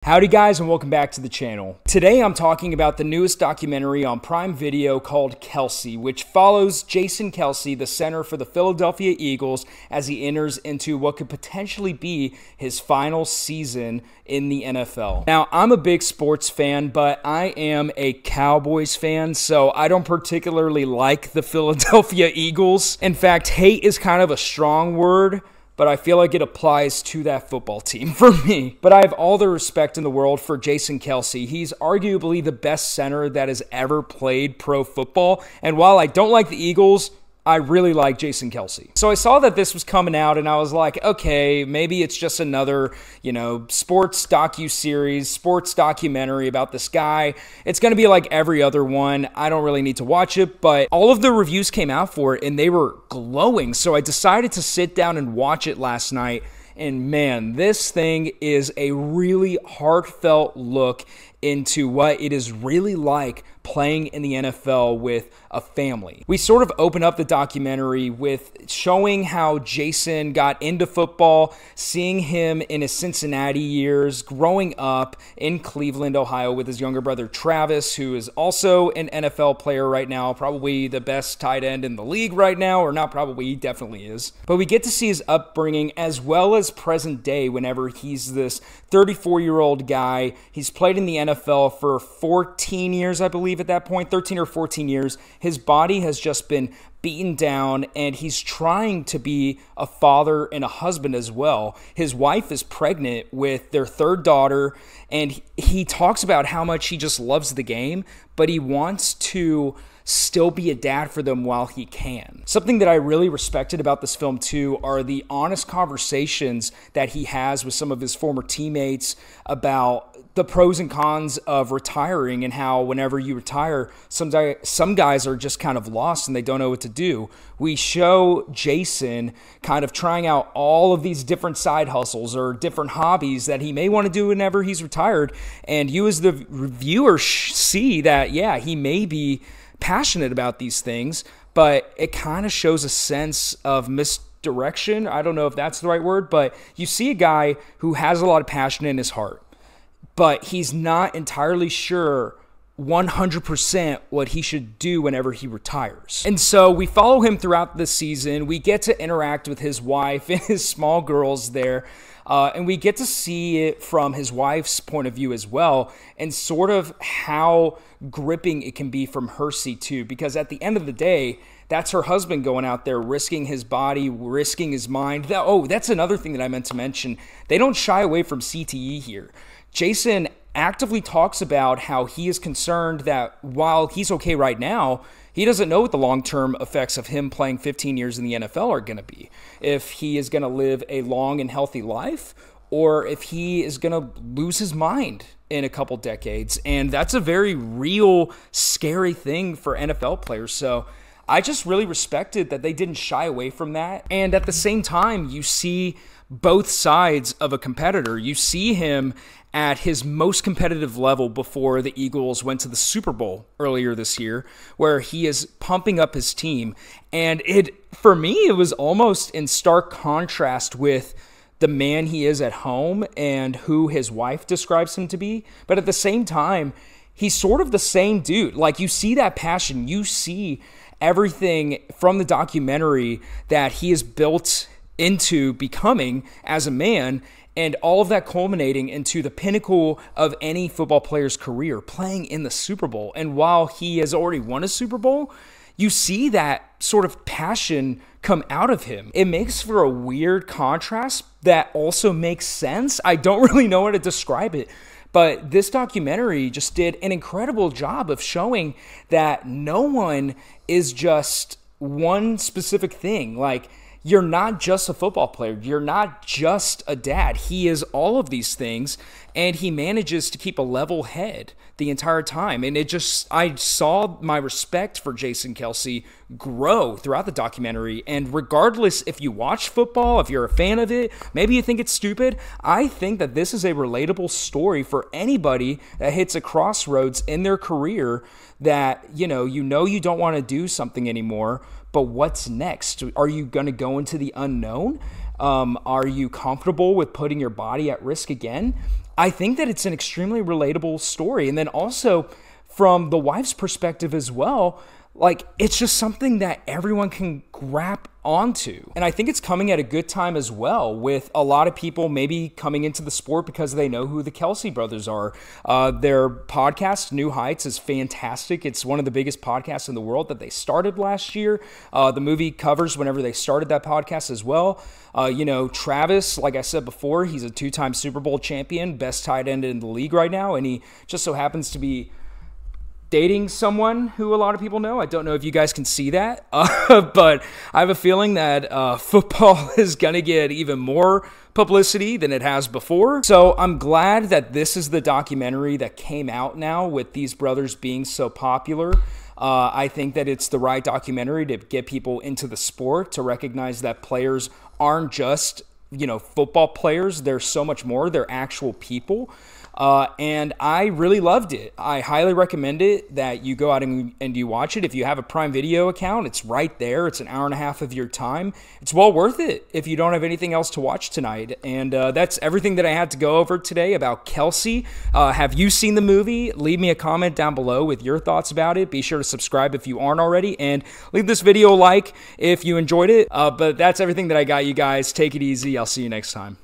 Howdy guys, and welcome back to the channel. Today I'm talking about the newest documentary on Prime Video called Kelce, which follows Jason Kelce, the center for the Philadelphia Eagles, as he enters into what could potentially be his final season in the NFL. Now, I'm a big sports fan, but I am a Cowboys fan, so I don't particularly like the Philadelphia Eagles. In fact, hate is kind of a strong word, but I feel like it applies to that football team for me. But I have all the respect in the world for Jason Kelce. He's arguably the best center that has ever played pro football. And while I don't like the Eagles, I really like Jason Kelce. So I saw that this was coming out and I was like, okay, maybe it's just another, sports docu-series, sports documentary about this guy. It's going to be like every other one. I don't really need to watch it, but all of the reviews came out for it and they were glowing. So I decided to sit down and watch it last night. And man, this thing is a really heartfelt look into what it is really like playing in the NFL with a family. We sort of open up the documentary with showing how Jason got into football, seeing him in his Cincinnati years, growing up in Cleveland, Ohio with his younger brother Travis, who is also an NFL player right now, probably the best tight end in the league right now, or not probably, he definitely is. But we get to see his upbringing as well as present day whenever he's this 34-year-old guy. He's played in the NFL for 14 years, I believe at that point, 13 or 14 years. His body has just been beaten down, and he's trying to be a father and a husband as well. His wife is pregnant with their third daughter, and he talks about how much he just loves the game, but he wants to still be a dad for them while he can. Something that I really respected about this film too are the honest conversations that he has with some of his former teammates about the pros and cons of retiring and how whenever you retire, some guys are just kind of lost and they don't know what to do. We show Jason kind of trying out all of these different side hustles or different hobbies that he may want to do whenever he's retired. And you as the viewer see that, yeah, he may be passionate about these things, but it kind of shows a sense of misdirection. I don't know if that's the right word, but you see a guy who has a lot of passion in his heart, but he's not entirely sure 100% what he should do whenever he retires. And so we follow him throughout the season. We get to interact with his wife and his small girls there. And we get to see it from his wife's point of view as well, and sort of how gripping it can be from her seat too, because at the end of the day, that's her husband going out there risking his body, risking his mind. That's another thing that I meant to mention. They don't shy away from CTE here. Jason actively talks about how he is concerned that while he's okay right now, he doesn't know what the long-term effects of him playing 15 years in the NFL are going to be. If he is going to live a long and healthy life, or if he is going to lose his mind in a couple decades. And that's a very real, scary thing for NFL players. So I just really respected that they didn't shy away from that. And at the same time, you see both sides of a competitor. You see him at his most competitive level before the Eagles went to the Super Bowl earlier this year, where he is pumping up his team. And for me, it was almost in stark contrast with the man he is at home and who his wife describes him to be. But at the same time, he's sort of the same dude. Like, you see that passion, you see everything from the documentary that he is built into becoming as a man, and all of that culminating into the pinnacle of any football player's career, playing in the Super Bowl. And while he has already won a Super Bowl, you see that sort of passion come out of him. It makes for a weird contrast that also makes sense. I don't really know how to describe it, but this documentary just did an incredible job of showing that no one is just one specific thing. Like, you're not just a football player. You're not just a dad. He is all of these things, and he manages to keep a level head the entire time. And I saw my respect for Jason Kelce grow throughout the documentary. And regardless if you watch football, if you're a fan of it, maybe you think it's stupid, I think that this is a relatable story for anybody that hits a crossroads in their career that, you don't want to do something anymore, but what's next? Are you going to go into the unknown? Are you comfortable with putting your body at risk again? I think that it's an extremely relatable story. And then also from the wife's perspective as well, like, it's just something that everyone can grab onto. And I think it's coming at a good time as well, with a lot of people maybe coming into the sport because they know who the Kelce brothers are. Their podcast, New Heights, is fantastic. It's one of the biggest podcasts in the world that they started last year. The movie covers whenever they started that podcast as well. Travis, like I said before, he's a 2-time Super Bowl champion, best tight end in the league right now, and he just so happens to be dating someone who a lot of people know. I don't know if you guys can see that, but I have a feeling that football is going to get even more publicity than it has before. So I'm glad that this is the documentary that came out now with these brothers being so popular. I think that it's the right documentary to get people into the sport, to recognize that players aren't just, football players. They're so much more. They're actual people. And I really loved it. I highly recommend it that you go out and you watch it. If you have a Prime Video account, it's right there. It's an hour and a half of your time. It's well worth it if you don't have anything else to watch tonight. And that's everything that I had to go over today about Kelce. Have you seen the movie? Leave me a comment down below with your thoughts about it. Be sure to subscribe if you aren't already, and leave this video a like if you enjoyed it. But that's everything that I got, you guys. Take it easy. I'll see you next time.